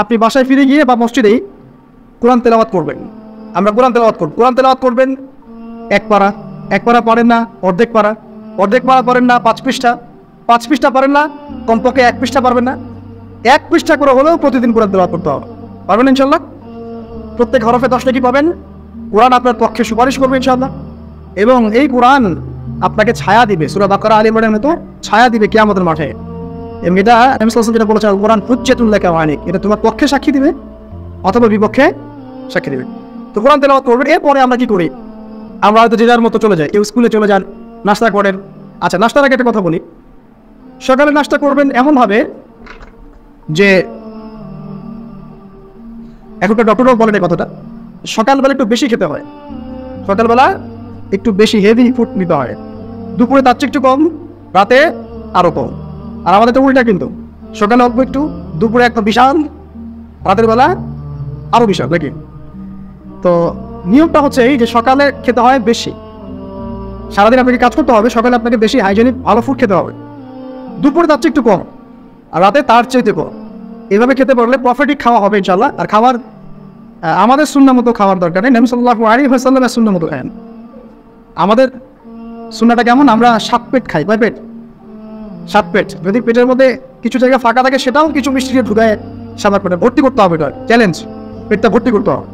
আপনি বাসায় ফিরে গিয়ে বা মসজিদেই কোরআন তেলাওয়াত করবেন। আমরা কোরআন তেলাওয়াত করব, কোরআন তেলাওয়াত করবেন এক পারা পারেন না অর্ধেক পারা পারেন না 5 পৃষ্ঠা, 5 পৃষ্ঠা পারেন না কমপক্ষে 1 পৃষ্ঠা পারবেন না, 1 পৃষ্ঠা করে হলেও প্রতিদিন কোরআন তেলাওয়াত করতে হবে। পারবেন ইনশাল্লাহ? প্রত্যেক হরফে 10 নাকি পাবেন। কোরআন আপনার পক্ষে সুপারিশ করবে ইনশাআল্লাহ, এবং এই কোরআন আপনাকে ছায়া দিবে, সূরা বাকারা আলী ইমরানের মতো ছায়া দিবে কিয়ামতের মাঠে। এবং এটা নবী সাল্লাল্লাহু আলাইহি ওয়াসাল্লাম যেটা বলেছেন, কোরআন হুজ্জাতুল লাকা ওয়া আলাইক, এটা তোমার পক্ষে সাক্ষী দিবে অথবা বিপক্ষে সাক্ষী দিবে। তো কোরআন তেলাওয়াত করবেন। এরপরে আমরা কি করি? আমরা হয়তো যে যার মতো চলে যাই, কেউ স্কুলে চলে যান, নাস্তা করেন। আচ্ছা, নাস্তার আগে একটা কথা বলি। সকালে নাস্তা করবেন এমনভাবে যে, এখনকার ডক্টররাও বলেন এই কথাটা, সকালবেলা একটু বেশি খেতে হয়, সকালবেলা একটু বেশি হেভি ফুড নিতে হয়। দুপুরে তার চেয়ে একটু কম, রাতে আরও কম। আর আমাদের তো উল্টা, কিন্তু সকালে অল্প একটু, দুপুরে একটা বিশাল, রাতের বেলা আরও বিশাল, নাকি? তো নিয়মটা হচ্ছে এই যে সকালে খেতে হয় বেশি, সারাদিন আপনাকে কাজ করতে হবে, সকালে আপনাকে বেশি হাইজেনিক ভালো ফুড খেতে হবে। দুপুরে তার চেয়ে একটু কম, আর রাতে তার চাইতে কম। এভাবে খেতে পারলে প্রফিটিক খাওয়া হবে ইনশাল্লাহ। আর খাবার আমাদের সুন্নাহ মতো খাওয়ার দরকার নেই, নবী সাল্লাল্লাহু আলাইহি ওয়াসাল্লামের সুন্নাহ মতো খান। আমাদের সুন্নাহটা কেমন? আমরা 7 পেট খাই। 5 পেট? 7 পেট। যদি পেটের মধ্যে কিছু জায়গা ফাঁকা থাকে, সেটাও কিছু মিষ্টি দিয়ে ঢুকায় 7 পেটে ভর্তি করতে হবে। এটা চ্যালেঞ্জ, পেটটা ভর্তি করতে হবে।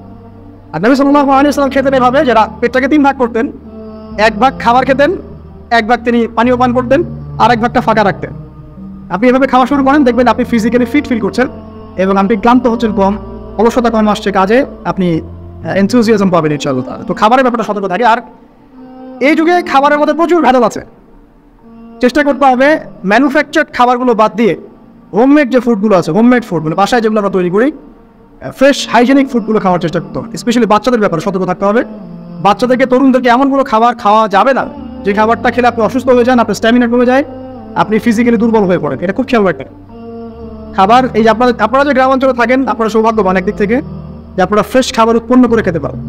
আর নবী সাল্লাল্লাহু আলাইহি ওয়াসাল্লাম খেতেন এভাবে, যারা পেটটাকে 3 ভাগ করতেন, 1 ভাগ খাবার খেতেন, 1 ভাগ তিনি পানীয় পান করতেন, আর 1 ভাগটা ফাঁকা রাখতেন। আপনি এভাবে খাওয়া শুরু করেন, দেখবেন আপনি ফিজিক্যালি ফিট ফিল করছেন এবং আপনি ক্লান্ত হচ্ছেন কম, অলসতা কম আসছে কাজে, আপনি এনথুজিয়াজম পাবেন ইনশাআল্লাহ। তো খাবারের ব্যাপারটা সতর্ক থাকে। আর এই যুগে খাবারের মধ্যে প্রচুর ভেজাল আছে। চেষ্টা করতে হবে ম্যানুফ্যাকচার্ড খাবারগুলো বাদ দিয়ে হোমমেড যে ফুডগুলো আছে, হোমমেড ফুড মানে বাসায় যেগুলো আমরা তৈরি করি, ফ্রেশ হাইজেনিক ফুডগুলো খাওয়ার চেষ্টা করতে হবে। স্পেশালি বাচ্চাদের ব্যাপারে সতর্ক থাকতে হবে। বাচ্চাদেরকে, তরুণদেরকে এমনগুলো খাবার খাওয়া যাবে না যে খাবারটা খেলে আপনি অসুস্থ হয়ে যান, আপনার স্ট্যামিনা কমে যায়, আপনি ফিজিক্যালি দুর্বল হয়ে পড়েন। এটা খুব খেয়াল রাখবেন। খাবার এই যে আপনারা যে গ্রামাঞ্চলে থাকেন, আপনারা সৌভাগ্যবান একদিক থেকে যে আপনারা ফ্রেশ খাবার উৎপন্ন করে খেতে পারেন।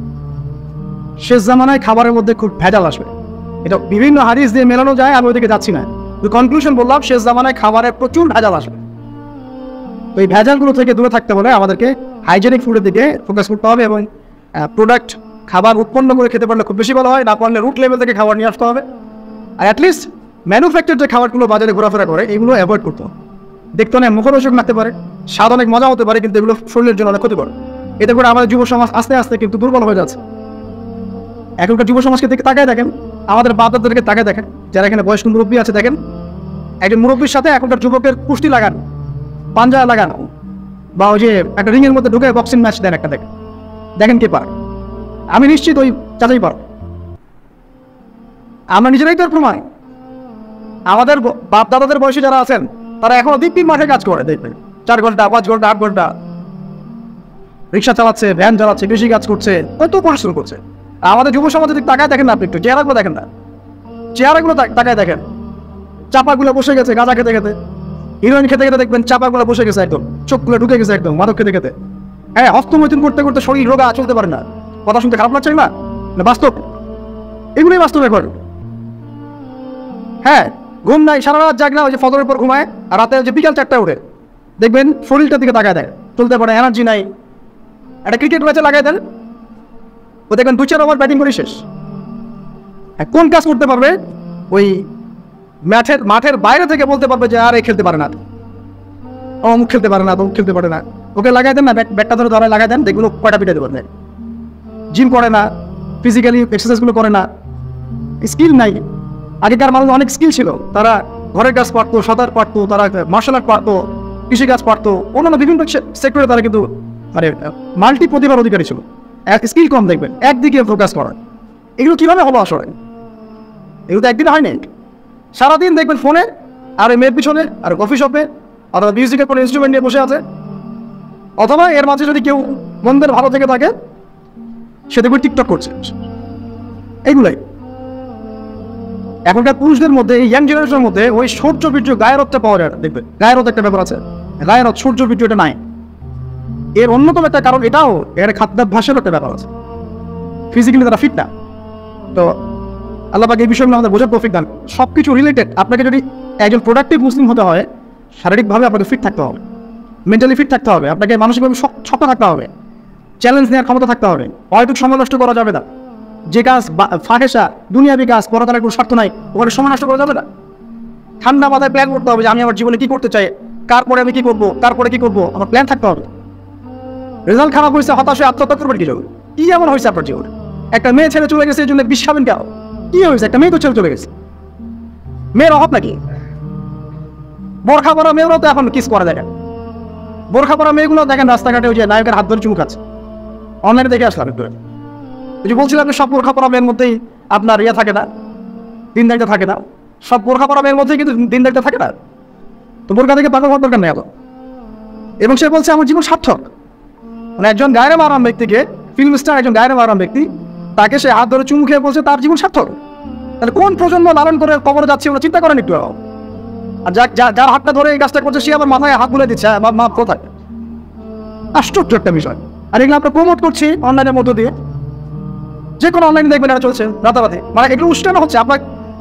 শেষ জামানায় খাবারের মধ্যে খুব ভেজাল আসবে, এটা বিভিন্ন হাদিস দিয়ে মেলানো যায়, আমি ওইদিকে যাচ্ছি না। কনক্লুশন বললাম, শেষ জামানায় খাবারের প্রচুর ভেজাল আসবে। তো এই ভেজালগুলো থেকে দূরে থাকতে হলে আমাদেরকে হাইজেনিক ফুডের দিকে ফোকাস করতে হবে এবং প্রোডাক্ট খাবার উৎপন্ন করে খেতে পারলে খুব বেশি ভালো হয়। না পারলে রুট লেভেল থেকে খাবার নিয়ে আসতে হবে। আর অ্যাটলিস্ট ম্যানুফ্যাকচার যে খাবারগুলো বাজারে ঘোরাফেরা করে, এগুলো অ্যাভয়েড করতে হবে। দেখতে অনেক মুখরোচক লাগতে পারে, স্বাদ অনেক মজা হতে পারে, কিন্তু এগুলো শরীরের জন্য অনেক ক্ষতিকর। এতে করে আমাদের যুব সমাজ আস্তে আস্তে কিন্তু দুর্বল হয়ে যাচ্ছে। এখনকার যুব সমাজকে তাকায় দেখেন, আমাদের বাপ-দাদাদেরকে তাকায় দেখেন, যারা এখানে বয়স্ক মুরব্বী আছে, দেখেন একজন মুরব্বীর সাথে এখনকার যুবকের কুস্তি লাগান, পাঞ্জা লাগান, বা ওই যে একটা রিংয়ের মধ্যে ঢুকে বক্সিং ম্যাচ দেন, একটা দেখেন কে পারে। আমি নিশ্চিত ওই চাচাই পার। আমরা নিজেরাই তো প্রমাণ। আমাদের বাপ দাদাদের বয়সী যারা আছেন, তারা এখনো দিব্যি মাঠে কাজ করে, দেখবেন 4 ঘন্টা 5 ঘন্টা 8 ঘন্টা রিক্সা চালাচ্ছে, ভ্যান চালাচ্ছে, বেশি কাজ করছে, কত পরিশ্রম করছে। আমাদের যুব সমাজের দিকে তাকায় দেখেন না, আপনি একটু চেহারাগুলো দেখেন না, চেহারাগুলো তাকায় দেখেন, চাপাগুলো বসে গেছে গাঁজা খেতে খেতে, হিরোইন খেতে খেতে দেখবেন চাপাগুলো বসে গেছে একদম, চোখগুলো ঢুকে গেছে একদম মাদক খেতে খেতে। হ্যাঁ, হস্তমৈথুন করতে করতে শরীর রোগা, চলতে পারে না। কথা শুনতে খারাপ লাগছে না? বাস্তব, এগুলোই বাস্তব এখন। হ্যাঁ, ঘুম নাই, সারা রাত জাগ না, ওই যে ফজরের পর ঘুমায়, আর রাতে যে বিকাল 4টায় উঠে, দেখবেন শরীরটার দিকে তাকায় দেয়, চলতে পারে, এনার্জি নাই। একটা ক্রিকেট ম্যাচে লাগাই দেন, ও দেখবেন 2-4 ওভার ব্যাটিং করে শেষ। কোন কাজ করতে পারবে? ওই মাঠের বাইরে থেকে বলতে পারবে যে আর এই খেলতে পারে না, অমুক খেলতে পারে না, তমুক খেলতে পারে না। ওকে লাগাই দেন না, ব্যাটটা ধরে ধরে লাগাই দেন, দেখবেন কয়টা পিটাতে পারবে। জিম করে না, ফিজিক্যালি এক্সারসাইজগুলো করে না, স্কিল নাই। আগেকার মানুষ অনেক স্কিল ছিল, তারা ঘরের কাজ পারতো, সাঁতার পারতো, তারা মার্শাল আর্ট পারতো, কৃষিকাজ পারতো, অন্যান্য বিভিন্ন সেক্টরে তারা কিন্তু মানে মাল্টি প্রতিভার অধিকারী ছিল। স্কিল কম, দেখবেন একদিকে ফোকাস করা। এগুলো কীভাবে হলো আসলে? এগুলো তো একদিন হয়নি। সারাদিন দেখবেন ফোনে, আর মেয়ের পিছনে, আর কফি শপে, অথবা মিউজিকের কোনো ইনস্ট্রুমেন্ট নিয়ে বসে আছে, অথবা এর মাঝে যদি কেউ মন্দের ভালো থেকে থাকে, সে দেখবে টিকটক করছে। এইগুলাই এখনকার পুরুষদের মধ্যে, এই ইয়াং জেনারেশনের মধ্যে ওই সৌর্য বীর্য গায়েরত্বটা পাওয়া যায়। দেখবেন গায়েরত একটা ব্যাপার আছে, গায়েরত সৌর্য বীর্য এটা নাই। এর অন্যতম একটা কারণ এটাও, এর খাদ্যাভ্যাসের একটা ব্যাপার আছে। ফিজিক্যালি তারা ফিট না। তো আল্লাহ পাক এই বিষয়গুলো আমাদের বোঝার তৌফিক দান। সব কিছু রিলেটেড। আপনাকে যদি একজন প্রোডাক্টিভ মুসলিম হতে হয়, শারীরিকভাবে আপনাকে ফিট থাকতে হবে। মেন্টালি ফিট থাকতে হবে, আপনাকে মানসিকভাবে শক্ত থাকতে হবে, চ্যালেঞ্জ নেওয়ার ক্ষমতা থাকতে হবে, হয়তো সময় নষ্ট করা যাবে না। যে কাজ ফাহেসা দুনিয়াবি কাজ পড়াশোনার কোনো স্বার্থ নাই, ওখানে সময় নষ্ট করা যাবে না। ঠান্ডা মাথায় প্ল্যান করতে হবে যে আমি আমার জীবনে কী করতে চাই, কার পরে আমি কী করবো, তারপরে কী করবো, আমার প্ল্যান থাকতে হবে। রেজাল্ট খারাপ হয়েছে, হতাশ হয়ে আত্মহত্যা করবেন কিছু? কি এমন হয়েছে আপনার জীবনে? একটা মেয়ে ছেড়ে চলে গেছে, এই জন্য বিষ খাবেন কেন? কি হয়েছে? একটা মেয়ে তো ছেড়ে চলে গেছে, মেয়ের অভাব নাকি? বোরখা পরা মেয়েরাও তো এখন কিস করা যায় না। বোরখা পরা মেয়েগুলো দেখেন রাস্তাঘাটে ওই যে নায়কের হাত ধরে চুমু খাচ্ছে, অনলাইনে দেখে আসলাম একটু। ওই যে বলছিলাম যে সব বোরখা পরা মেয়ের মধ্যেই আপনার ইয়ে থাকে না, দিনদারিতা থাকে না। সব বোরখা পরা মেয়ের মধ্যেই কিন্তু দিনদারিতা থাকে না। তো বোরখা থেকে পাগল হওয়ার দরকার নেই এখন। এবং সে বলছে আমার জীবন সার্থক। মানে একজন গায়ের মারাম ব্যক্তিকে, ফিল্ম স্টার একজন গায়ের মারাম ব্যক্তি, তাকে সে হাত ধরে চুমু খেয়ে বলছে তার জীবন সার্থক। তাহলে কোন প্রজন্ম লালন করে কবরে যাচ্ছে ওরা চিন্তা করেন একটু। আর যার হাতটা ধরে এই কাজটা করছে সে আবার মাথায় হাত বুলে দিচ্ছে, মা কোথায়? আশ্চর্য একটা বিষয়। আর এগুলো আমরা প্রমোট করছি অনলাইনের মধ্য দিয়ে, যে কোনো অনলাইনে দেখবেন এটা চলছে রাতারাতি। মানে এগুলো উষ্টানো হচ্ছে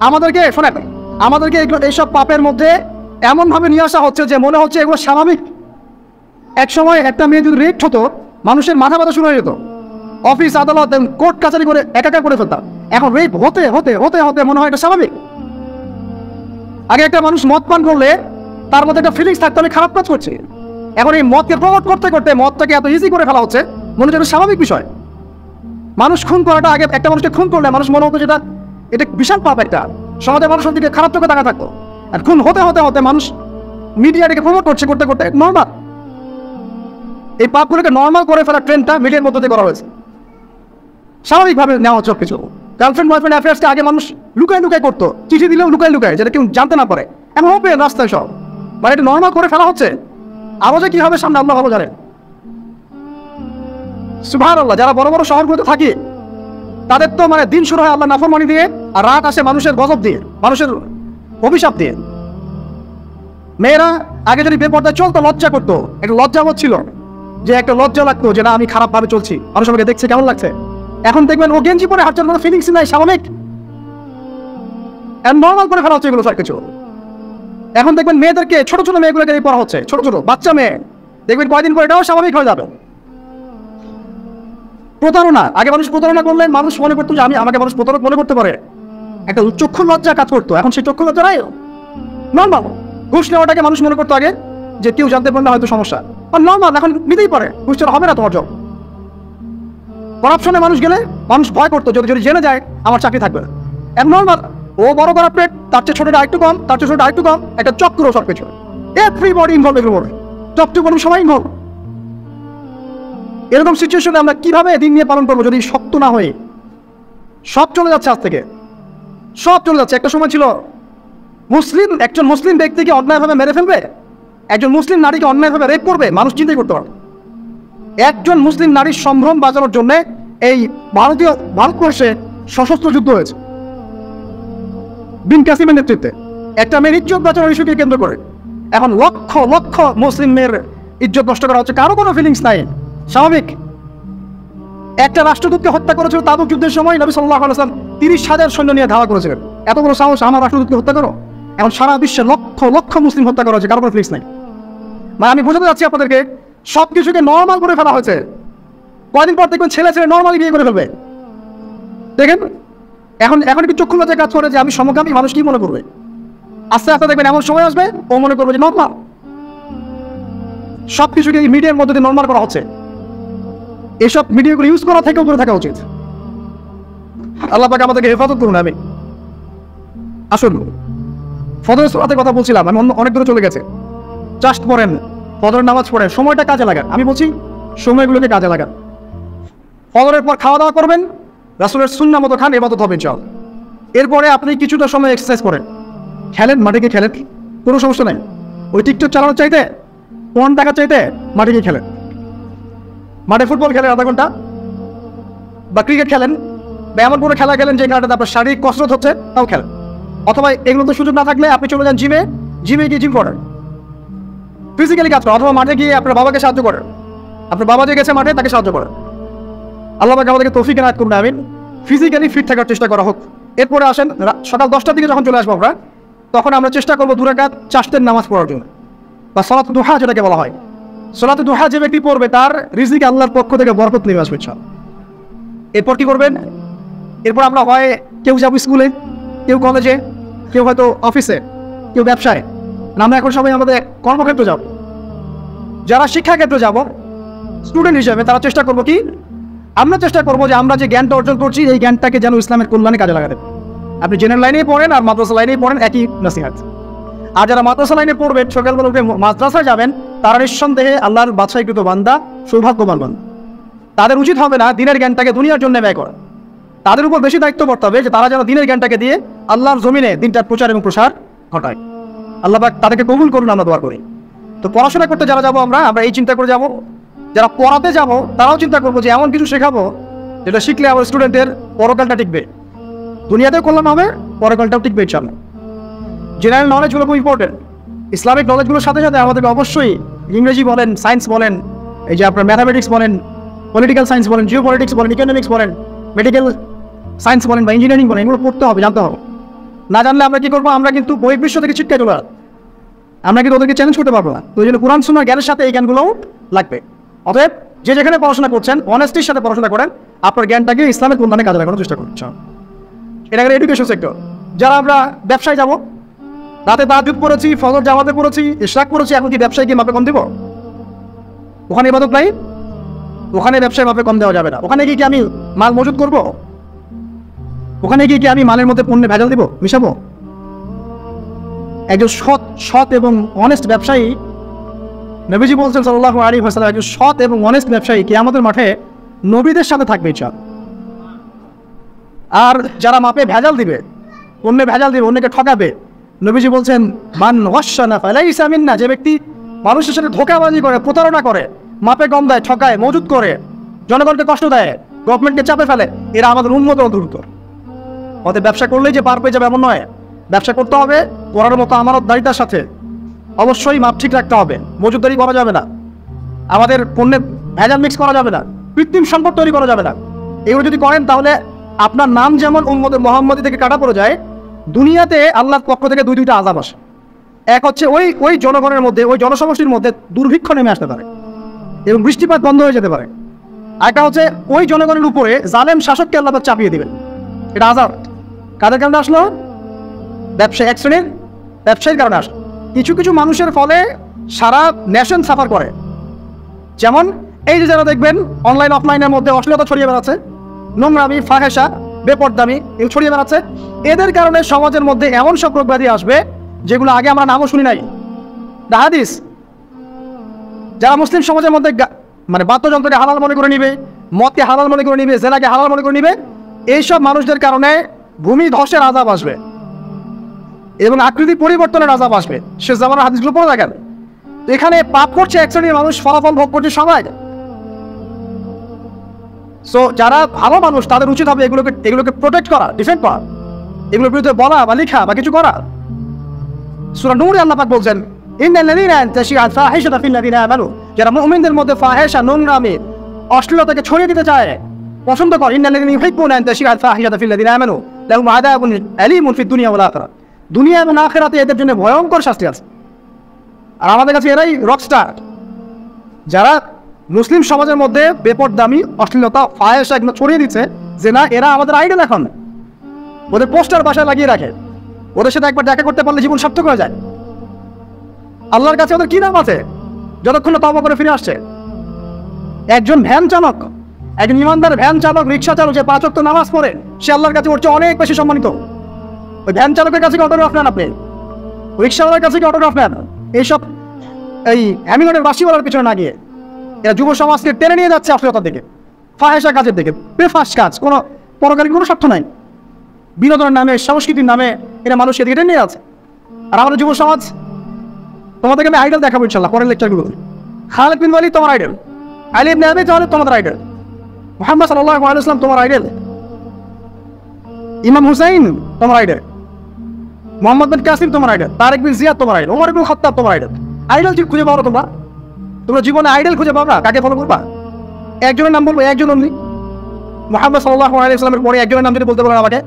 আমাদেরকে, শোনেন, আমাদেরকে এগুলো এইসব পাপের মধ্যে এমনভাবে নিয়ে আসা হচ্ছে যে মনে হচ্ছে এগুলো স্বাভাবিক। এক সময় একটা মেয়ে যদি রেট হতো, মানুষের মাথা ব্যথা শুরু হয়ে যেত, অফিস আদালত কোর্ট কাছারি করে একাকার করে ফেলতাম। এখন রেপ হতে হতে হতে হতে মনে হয় এটা স্বাভাবিক। আগে একটা মানুষ মদ পান করলে তার মধ্যে একটা ফিলিংস থাকতো আমি খারাপ কাজ করছি। এখন এই মদকে প্রমোট করতে করতে মদটাকে এত ইজি করে ফেলা হচ্ছে, মনে হচ্ছে এটা স্বাভাবিক বিষয়। মানুষ খুন করাটা, আগে একটা মানুষকে খুন করলে মানুষ মনে হতো যেটা এটা বিশাল পাপ, একটা সমাজে মানুষের দিকে খারাপ চোখে দেখা থাকতো। আর খুন হতে হতে হতে মানুষ মিডিয়াটাকে প্রমোট করছে, করতে করতে নর্মাল, এই পাপগুলোকে নর্মাল করে ফেলার ট্রেন্ডটা মিডিয়ার মধ্যে দিয়ে করা হয়েছে, স্বাভাবিকভাবে নেওয়া হচ্ছে কিছু। গার্লফ্রেন্ড বয়ফ্রেন্ড অ্যাফেয়ার্সকে আগে মানুষ লুকায় লুকায় করতো, চিঠি দিলেও লুকায় লুকায়, যেটা কেউ জানতে না পারে। এখন হবে রাস্তায় সব, মানে এটা নর্মাল করে ফেলা হচ্ছে। আরো যে কি হবে সামনে আল্লাহ ভালো জানেন। সুবহানাল্লাহ। যারা বড় বড় শহরগুলোতে থাকে তাদের তো মানে দিন শুরু হয় আল্লাহ নাফরমানি দিয়ে, আর রাত আসে মানুষের গজব দিয়ে, মানুষের অভিশাপ দিয়ে। মেয়েরা আগে যদি বেপর্দায় চলতো লজ্জা করতো, একটা লজ্জাবোধ ছিল, যে একটা লজ্জা লাগতো যে না আমি খারাপভাবে চলছি, মানুষ আমাকে দেখছে কেমন লাগছে। এখন দেখবেন ও গেঞ্জি পরে হাঁটার কোনো ফিলিংস নাই, স্বাভাবিক, নর্মাল করে ফেলা হচ্ছে এগুলো সব কিছু। এখন দেখবেন মেয়েদেরকে, ছোট ছোট মেয়েগুলোকে পড়া হচ্ছে, ছোট ছোট বাচ্চা মেয়ে, দেখবেন কয়দিন পরে এটাও স্বাভাবিক হয়ে যাবে। প্রতারণা, আগে মানুষ প্রতারণা করলে মানুষ মনে করতো যে আমাকে মানুষ প্রতারক মনে করতে পারে, একটা চক্ষু লজ্জা কাজ করতো। এখন সেই চক্ষু লজ্জা নাই, নর্মাল। ঘুষ নেওয়াটাকে মানুষ মনে করতো আগে যে কেউ জানতে পারলে হয়তো সমস্যা, আর নর্মাল এখন নিতেই পারে, ঘুষ ছাড়া হবে না তোমার জব। করাপশনে মানুষ গেলে মানুষ ভয় করতো যদি যদি জেনে যায় আমার চাকরি থাকবে না। এখন নর্মাল, ও বড় করাপ্টেড, তার চেয়ে ছোটটা আরেকটু কম, তার চেয়ে ছোটটা আরেকটু কম, একটা চক্র সব কিছু, এভরিবডি ইনভলভ, এগুলো টপ টু বটম সবাই ইনভলভ। এরকম সিচুয়েশনে আমরা কিভাবে দিন নিয়ে পালন করবো যদি শক্ত না হয়ে? সব চলে যাচ্ছে আজ থেকে, সব চলে যাচ্ছে। একটা সময় ছিল একজন মুসলিম ব্যক্তিকে অন্যায়ভাবে মেরে ফেলবে, একজন মুসলিম নারীকে অন্যায়ভাবে রেপ করবে, মানুষ চিন্তাই করতে পারে। একজন মুসলিম নারীর সম্ভ্রম বাঁচানোর জন্য এই ভারতবর্ষে সশস্ত্র যুদ্ধ হয়েছে বিন কাসিমের নেতৃত্বে, একটা মেয়ের ইজ্জত বাঁচানোর ইস্যুকে কেন্দ্র করে। এখন লক্ষ লক্ষ মুসলিম মেয়ের ইজ্জত নষ্ট করা হচ্ছে, কারো কোনো ফিলিংস নাই, স্বাভাবিক। একটা রাষ্ট্রদূতকে হত্যা করেছিল তাবুক যুদ্ধের সময়, নবী সাল্লাল্লাহু আলাইহি ওয়াসাল্লাম 30,000 সৈন্য নিয়ে ধাওয়া করেছিলেন। এত বড় সাহস আমার রাষ্ট্রদূতকে হত্যা করো? এখন সারা বিশ্বে লক্ষ লক্ষ মুসলিম হত্যা করা হচ্ছে, কারো কোনো ফিলিংস নাই। মানে আমি বোঝাতে যাচ্ছি আপনাদেরকে, সব কিছুকে নর্মাল করে ফেলা হয়েছে। কয়দিন পর দেখবেন ছেলে ছেলে নর্মালি বিয়ে করে ফেলবে। দেখেন এখন কি চক্ষু লজ্জায় কাজ করে যে আমি সমকামী, মানুষ কি মনে করবে? আস্তে আস্তে দেখবেন এমন সময় আসবে ও মনে করবে যে নর্মাল। সব কিছুকে মিডিয়ার মধ্যে দিয়ে নর্মাল করা হচ্ছে। এসব মিডিয়াগুলো ইউজ করা থেকেও করে থাকা উচিত। আল্লাহ পাক আমাদেরকে হেফাজত করুন। আমি আসুন ফজরের সালাতের কথা বলছিলাম, আমি অনেক দূরে চলে গেছে। জাস্ট পড়েন, ফজরের নামাজ পড়েন, সময়টা কাজে লাগান। আমি বলছি সময়গুলোকে কাজে লাগান। ফজরের পর খাওয়া দাওয়া করবেন, রাসূলের সুন্নাহ মতো খান, ইবাদত হবে ইনশাআল্লাহ। এরপরে আপনি কিছুটা সময় এক্সারসাইজ করেন, খেলেন, মাঠে গিয়ে খেলেন, কোনো সমস্যা নেই। ওই টিকটক চালানোর চাইতে, ফোন দেখার চাইতে মাঠে গিয়ে খেলেন। মাঠে ফুটবল খেলেন আধা ঘন্টা, বা ক্রিকেট খেলেন, বা এমন কোনো খেলা খেলেন যে খেলাটাতে আপনার শারীরিক কসরত হচ্ছে, তাও খেলেন। অথবা এগুলো তো সুযোগ না থাকলে আপনি চলে যান জিমে গিয়ে জিম করেন, ফিজিক্যালি কাজ করেন। অথবা মাঠে গিয়ে আপনার বাবাকে সাহায্য করেন, আপনার বাবা যে গেছে মাঠে তাকে সাহায্য করেন। আল্লাহ পাক আমাদেরকে তৌফিক এনায়েত করুন, আমিন। ফিজিক্যালি ফিট থাকার চেষ্টা করা হোক। এরপরে আসেন সকাল 10টার দিকে যখন চলে আসবো আমরা, তখন আমরা চেষ্টা করবো 2 রাকাত চাশতের নামাজ পড়ার জন্য, বা সালাত দুহা যেটাকে বলা হয়। সালাতে দুহা যে ব্যক্তি পড়বে তার রিজিক আল্লাহর পক্ষ থেকে বরকত নেমে আসবে ইনশাআল্লাহ। এরপর কি করবেন? এরপর আমরা হয় কেউ যাবো স্কুলে, কেউ কলেজে, কেউ হয়তো অফিসে, কেউ ব্যবসায়। আমরা এখন সবাই আমাদের কর্মক্ষেত্রে যাব। যারা শিক্ষাক্ষেত্রে যাব স্টুডেন্ট হিসেবে, তারা চেষ্টা করবো কি, আমরা চেষ্টা করবো যে আমরা যে জ্ঞানটা অর্জন করছি এই জ্ঞানটাকে যেন ইসলামের কল্যাণে কাজে লাগাতে। আপনি জেনারেল লাইনেই পড়েন আর মাদ্রাসা লাইনেই পড়েন, একই নসিহত। আর যারা মাদ্রাসা লাইনে পড়বেন, সকালবেলা উঠে মাদ্রাসায় যাবেন, তারা নিঃসন্দেহে আল্লাহর বাছাইকৃত বান্দা, সৌভাগ্যবান বান্দা। তাদের উচিত হবে না দিনের জ্ঞানটাকে দুনিয়ার জন্য ব্যয় করা। তাদের উপর বেশি দায়িত্ব পড়তে হবে যে তারা যেন দিনের জ্ঞানটাকে দিয়ে আল্লাহর জমিনে দিনটার প্রচার এবং প্রসার ঘটায়। আল্লাহ পাক তাদেরকে কবুল করুন, আমরা দোয়া করি। তো পড়াশোনা করতে যারা যাবো আমরা এই চিন্তা করে যাব। যারা পড়াতে যাব তারাও চিন্তা করবো যে এমন কিছু শেখাবো যেটা শিখলে আমার স্টুডেন্টের পরকালটা টিকবে, দুনিয়াতেও কল্যাণ হবে, পরকালটাও টিকবে ইনশাআল্লাহ। জেনারেল নলেজগুলো খুব ইম্পর্টেন্ট। ইসলামিক নলেজগুলোর সাথে সাথে আমাদেরকে অবশ্যই ইংরেজি বলেন, সায়েন্স বলেন, এই যে আপনার ম্যাথামেটিক্স বলেন, পলিটিক্যাল সায়েন্স বলেন, জিও পলিটিক্স বলেন, ইকোনমিক্স বলেন, মেডিকেল সায়েন্স বলেন বা ইঞ্জিনিয়ারিং বলেন, এগুলো পড়তে হবে, জানতে হবে। না জানলে আমরা কী করবো? আমরা কিন্তু বহির্বিশ্ব থেকে ছিটকে চলে আসবো, আমরা কিন্তু ওদেরকে চ্যালেঞ্জ করতে পারবো না। তো ওই জন্য কোরআন সুন্নাহর জ্ঞানের সাথে এই জ্ঞানগুলোও লাগবে। অতএব যে যেখানে পড়াশোনা করছেন অনেস্টির সাথে পড়াশোনা করেন, আপনার জ্ঞানটাকে ইসলামের কল্যাণে কাজে লাগানোর চেষ্টা করছেন। এটা গেলে এডুকেশন সেক্টর। যারা আমরা ব্যবসায় যাব, রাতে তাহাজ্জুদ পড়েছি, ফজর জামাতে পড়েছি, ইশরাক পড়েছি, এখন কি ব্যবসায় গিয়ে মাপে কম দিব? ওখানে ইবাদত নাই, ওখানে ব্যবসায় মাপে কম দেওয়া যাবে না। ওখানে গিয়ে কি আমি মাল মজুত করব? ওখানে গিয়ে কি আমি মালের মধ্যে পণ্যে ভেজাল দিব, মিশাবো? একজন সৎ এবং অনেস্ট ব্যবসায়ী, নবীজি বলছেন সাল্লাল্লাহু আলাইহি ওয়াসাল্লাম, একজন সৎ এবং অনেস্ট ব্যবসায়ী কিয়ামতের মাঠে নবীদের সাথে থাকবে ইনশাআল্লাহ। আর যারা মাপে ভেজাল দিবে, পণ্যে ভেজাল দিবে, অন্যকে ঠকাবে, নবীজি বলছেন মান ওয়াশানা ফালাইসা মিন্না, যে ব্যক্তি মানুষের সাথে ধোঁকাবাজি করে, প্রতারণা করে, মাপে কম দেয়, ঠকায়, মজুত করে, জনগণকে কষ্ট দেয়, গভর্নমেন্টকে চাপে ফেলে, এরা আমাদের উন্মত অন্তর্ভুক্ত। অতএব ব্যবসা করলেই যে পার পেয়ে যাবে এমন নয়। ব্যবসা করতে হবে করার মতো আমানতদারিতার সাথে। অবশ্যই মাপ ঠিক রাখতে হবে, মজুতদারি করা যাবে না, আমাদের পণ্যে ভেজাল মিক্স করা যাবে না, কৃত্রিম সম্পদ তৈরি করা যাবে না। এগুলো যদি করেন তাহলে আপনার নাম যেমন উম্মতে মুহাম্মাদি থেকে কাটা পড়ে যায়, দুনিয়াতে আল্লাহর পক্ষ থেকে দুইটা আযাব আসে। এক হচ্ছে ওই জনগণের মধ্যে, ওই জনসমষ্টির মধ্যে দুর্ভিক্ষ নেমে আসতে পারে এবং বৃষ্টিপাত বন্ধ হয়ে যেতে পারে। আরেকটা হচ্ছে ওই জনগণের উপরে জালেম শাসককে আল্লাহ চাপিয়ে দিবেন। এটা আযাব কাদের কারণে আসলো? ব্যবসায়ী, এক শ্রেণীর ব্যবসায়ীর কারণে আসলো। কিছু কিছু মানুষের ফলে সারা নেশন সাফার করে। যেমন এই যে যারা দেখবেন অনলাইন অফলাইনের মধ্যে অশ্লীলতা ছড়িয়ে বেড়াচ্ছে, নোংরামি, ফাহেসা, বেপরদামি এগুলো ছড়িয়ে বেড়াচ্ছে, এদের কারণে সমাজের মধ্যে এমন সব রোগ ব্যাধি আসবে যেগুলো আগে আমরা নামও শুনি নাই। হাদিস, যারা মুসলিম সমাজের মধ্যে মানে বাদ্যযন্ত্রকে হালাল মনে করে নিবে, মদকে হালাল মনে করে নিবে, জেনাকে হালাল মনে করে নিবে, এইসব মানুষদের কারণে ভূমি ধসের আযাব আসবে এবং আকৃতি পরিবর্তনের আযাব আসবে। সে জামানার হাদিসগুলো পড়ে দেখেন। এখানে পাপ করছে এক শ্রেণীর মানুষ, ফলাফল ভোগ করছে সবাই। সো যারা ভালো মানুষ তাদের উচিত হবে এগুলোকে প্রোটেক্ট করা, ডিফেন্ড করা, এগুলোর বিরুদ্ধে বলা বা লেখা বা কিছু করা। সূরা নূরে আল্লাহ পাক বলছেন ইন্নাল্লাযীনা তাশিআল ফাহিশাতা ফিল্লাযীনা আমানু, যারা মুমিনদের মধ্যে ফাহিশা, নোংরামি, অশ্লীলতাকে ছড়িয়ে দিতে চায়, পছন্দ করে, ইন্নাল্লাযীনা ইউহিব্বুনা আন তাশিআল ফাহিশাতা ফিল্লাযীনা আমানু লাহুম আযাবুন আলীমুন ফিদ দুনিয়া ওয়াল আখিরাহ, দুনিয়া এবং আখিরাতে এদের জন্য ভয়ঙ্কর শাস্তি আছে। আর আমাদের কাছে এরাই রকস্টার, যারা মুসলিম সমাজের মধ্যে বেপরদামি, অশ্লীলতা, ফাহিশা এগুলো ছড়িয়ে দিচ্ছে, যে না এরা আমাদের আইডল। এখন ওদের পোস্টার বাসায় লাগিয়ে রাখে, ওদের সাথে একবার দেখা করতে পারলে জীবন সার্থক হয়ে যায়। আল্লাহর কাছে ওদের কি নাম আছে যতক্ষণ না তওবা করে ফিরে আসছে? একজন ভ্যান চালক, একজন ইমানদার ভ্যান চালক, রিক্সা চালক, যে 5 ওয়াক্ত নামাজ পড়ে, সে আল্লাহর কাছে ওর চেয়ে অনেক বেশি সম্মানিত। ওই ভ্যান চালকের কাছে কি অটোগ্রাফ নেন আপনি? রিক্সাওয়ালার কাছে কি অটোগ্রাফ নেন? এইসব এই হ্যামিংটনের বাসিওয়ালার পিছনে না গিয়ে এরা যুব সমাজকে টেনে নিয়ে যাচ্ছে অশ্লীলতার দিকে, ফাহেসা কাজের দিকে, বেফাস কাজ, কোনো পরকালীন কোনো স্বার্থ নাই, বিনোদনের নামে, সংস্কৃতির নামে এরা মানুষকে দিকে টেনে নিয়ে যাচ্ছে। আর আমাদের যুব সমাজ, তোমাদেরকে আমি আইডল দেখাবো ইনশাআল্লাহ পরের লেকচারগুলো। খালিদ বিন ওয়ালিদ তোমার আইডল, আলী ইবনে আবি তালিব তোমাদের আইডল, মুহাম্মদ সাল্লাল্লাহু আলাইহি ওয়াসাল্লাম তোমার আইডল, ইমাম হুসাইন তোমার আইডল, মোহাম্মদ বিন কাসিম তোমার আইডল, তারেক বিন জিয়াদ তোমার আইডল, ওমর ইবনে খাত্তাব তোমার আইডল। আইডল ঠিক খুঁজে পাও না তোমরা জীবনে আইডল খুঁজে পাও না, কাকে ফলো করবা? একজনের নাম বলবো, একজন অনলি, মুহাম্মদ সাল্লাল্লাহু আলাইহি ওয়াসাল্লামের পরে একজনের নাম যদি বলতে পারেন আমাকে,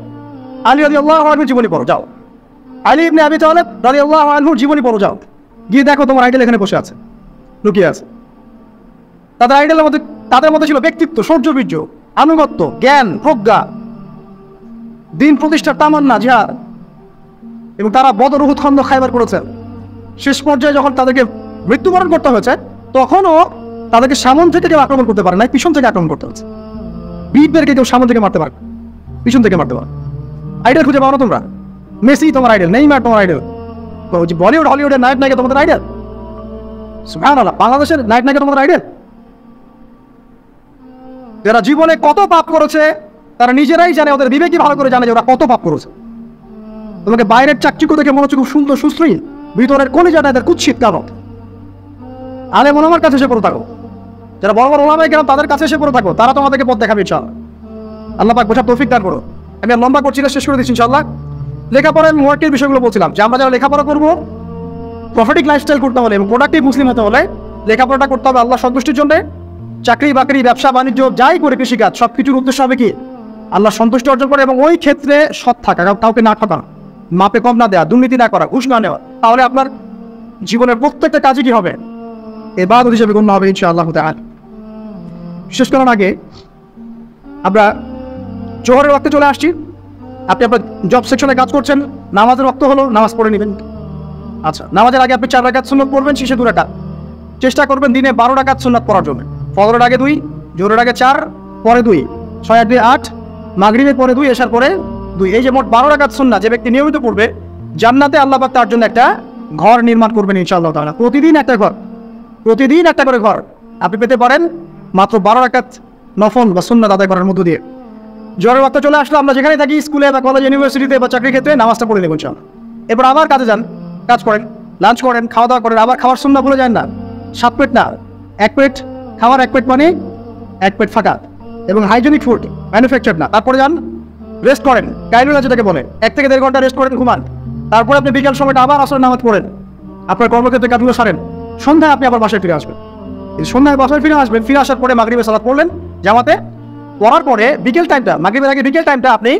আলী রাদিয়াল্লাহু আনহুর জীবনী পড়ো যাও, আলী ইবনে আবি তালিব রাদিয়াল্লাহু আনহুর জীবনী পড়ো যাও, গিয়ে দেখো তোমার আইডল এখানে বসে আছে, লুকিয়ে আছে। তাদের আইডলের মধ্যে তাদের মধ্যে ছিল ব্যক্তিত্ব, শৌর্যবীর্য, আনুগত্য, জ্ঞান, প্রজ্ঞা, দিন প্রতিষ্ঠার তামান্না, জিহাদ। এবং তারা বদর, উহুদ, খন্দক, খায়বার করেছেন। শেষ পর্যায়ে যখন তাদেরকে মৃত্যুবরণ করতে হয়েছে, তখনও তাদেরকে সামন থেকে কেউ আক্রমণ করতে পারে না, পিছন থেকে আক্রমণ করতে হচ্ছে। বীরদেরকে কেউ সামন থেকে মারতে পারে, পিছন থেকে মারতে পারে। আইডল খুঁজে পাও না তোমরা? মেসি তোমার আইডল, নেইমার তোমার আইডল, বলিউড হলিউডের নায়ক নায়িকা তোমাদের আইডল? সুবহানাল্লাহ, বাংলাদেশের নায়ক নায়িকা তোমাদের আইডল? যারা জীবনে কত পাপ করেছে তারা নিজেরাই জানে, ওদের বিবেকই ভালো করে জানে যে ওরা কত পাপ করেছে। তোমাকে বাইরের চাকচিক্য দেখে মনে হচ্ছে খুব সুন্দর সুশ্রী, ভিতরের কলিজাটা এদের কুৎসিত কারণ। আলেম ওলামার কাছে এসে পড়ে থাকো, যারা বড় বড় ওলামায়ে কেরাম তাদের কাছে এসে পড়ে থাকো, তারা তোমাদেরকে পথ দেখাবে ইনশাআল্লাহ। আল্লাহ পাক বোঝার তৌফিক দান করো। আমি আর লম্বা করছি না, শেষ করে দিচ্ছি ইনশাআল্লাহ। লেখাপড়ার মোয়াক্কির বিষয়গুলো বলছিলাম যে আমরা যারা লেখাপড়া করবো, প্রফিটিক লাইফস্টাইল করতে হলে এবং প্রোডাক্টিভ মুসলিম হতে হলে লেখাপড়াটা করতে হবে আল্লাহ সন্তুষ্টির জন্য। চাকরি বাকরি, ব্যবসা বাণিজ্য যাই করে, কৃষিকাজ, সব কিছুর উদ্দেশ্য হবে কি? আল্লাহ সন্তুষ্টি অর্জন করে এবং ওই ক্ষেত্রে সৎ থাকা, কাউকে না ঠকানো, মাপে কম না দেওয়া, দুর্নীতি না করা, ঘুষ না নেওয়া। তাহলে আপনার জীবনের প্রত্যেকটা কাজই কি হবে? ইবাদত হিসেবে গণ্য হবে ইনশাআল্লাহ তাআলা। শেষ করার আগে আমরা জোহরের ওয়াক্তে চলে আসছি। আপনি আপনার জব সেকশনে কাজ করছেন, নামাজের ওয়াক্ত হলো, নামাজ পড়ে নেবেন। আচ্ছা, নামাজের আগে আপনি 4 রাকাত সুন্নাত পড়বেন, শেষে 2 রাকাত। চেষ্টা করবেন দিনে 12 রাকাত সুন্নাত পড়ার জন্য। ফজরের আগে 2, জোহরের আগে 4, পরে 2, 6 আর 2 8, মাগরিবের পরে 2, এশার পরে 2। এই যে মোট 12 রাকাত সুন্নাত যে ব্যক্তি নিয়মিত পড়বে, জান্নাতে আল্লাহ পাক তার জন্য একটা ঘর নির্মাণ করবেন ইনশাআল্লাহ তাআলা। প্রতিদিন একটা ঘর, প্রতিদিন একটা করে ঘর আপনি পেতে পারেন মাত্র 12 রাকাত নফল বা সুন্নাত আদায় করার মধ্য দিয়ে। জোহরের ওয়াক্ত চলে আসলো, আমরা যেখানে থাকি, স্কুলে বা কলেজ, ইউনিভার্সিটিতে বা চাকরির ক্ষেত্রে, নামাজটা পড়ে নেবেন ইনশাআল্লাহ। এবার আবার কাজে যান, কাজ করেন, লাঞ্চ করেন, খাওয়া দাওয়া করেন। আবার খাওয়ার সুন্নাত ভুলে যান না। 7 প্লেট না, 1 প্লেট খাওয়ার, 1 প্লেট মানে 1 প্লেট ফাঁকা, এবং হাইজেনিক ফুড, ম্যানুফ্যাকচার না। তারপরে যান, রেস্ট করেন, কাইলুলা যেটাকে বলে, 1 থেকে 1.5 ঘন্টা রেস্ট করেন, ঘুমান। তারপরে আপনি বিকেল সময়টা আবার আসরের নামাজ পড়েন, আপনার কর্মক্ষেত্রে কাজগুলো সারেন। সন্ধ্যায় আপনি আবার বাসায় ফিরে আসবেন। সন্ধ্যায় বাসায় ফিরে আসবেন, ফিরে আসার পরে মাগরিবের সালাত পড়লেন জামাতে। পড়ার পরে বিকেল টাইমটা, মাগরিবের আগে বিকেল টাইমটা আপনি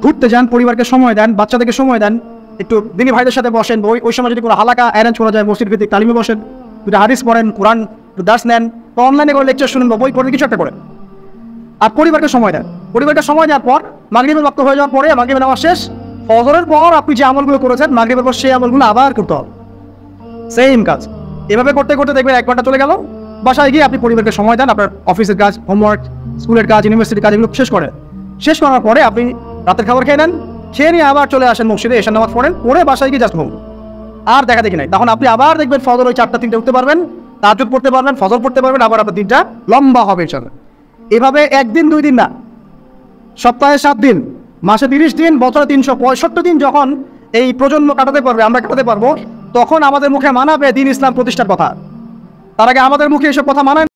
ঘুরতে যান, পরিবারকে সময় দেন, বাচ্চাদেরকে সময় দেন, একটু দিনী ভাইদের সাথে বসেন। ওই সময় যদি কোনো হালাকা অ্যারেঞ্জ করা যায়, মসজিদ ভিত্তিক তালিমে বসেন, যদি হাদিস পড়েন, কোরআন দার্স নেন, বা অনলাইনে করে লেকচার শুনেন, বা বই পড়েন, কিছু একটা করেন। আর পরিবারকে সময় দেন। পরিবারকে সময় দেওয়ার পর মাগরিবের ওয়াক্ত হয়ে যাওয়ার পরে, মাগরিবের নামাজ শেষ, ফজরের পর আপনি যে আমলগুলো করেছেন মাগরিবের পর, সেই আমলগুলো আবার করতে হবে, সেম কাজ। এভাবে করতে করতে দেখবেন 1 ঘন্টা চলে গেল। বাসায় গিয়ে আপনি পরিবারকে সময় দেন, আপনার অফিসের কাজ, হোমওয়ার্ক, স্কুলের কাজ, ইউনিভার্সিটির কাজ, এগুলো শেষ করেন। শেষ করার পরে আপনি রাতের খাবার খেয়ে নেন, খেয়ে নিয়ে আবার চলে আসেন মসজিদে, এশার নামাজ পড়েন, পড়ে বাসায় গিয়ে জাস্ট ঘুম। আর দেখা দেখি নাই। তখন আপনি আবার দেখবেন ফজর ওই 4টা 3টে উঠতে পারবেন, তাহাজ্জুদ পড়তে পারবেন, ফজর পড়তে পারবেন, আবার আপনার দিনটা লম্বা হবে ইনশাআল্লাহ। এভাবে 1 দিন 2 দিন না, সপ্তাহে 7 দিন, মাসে 30 দিন, বছরে 365 দিন যখন এই প্রজন্ম কাটাতে পারবে, আমরা কাটাতে পারবো, তখন আমাদের মুখে মানাবে দ্বীন ইসলাম প্রতিষ্ঠার কথা। তার আগে আমাদের মুখে এসব কথা মানায়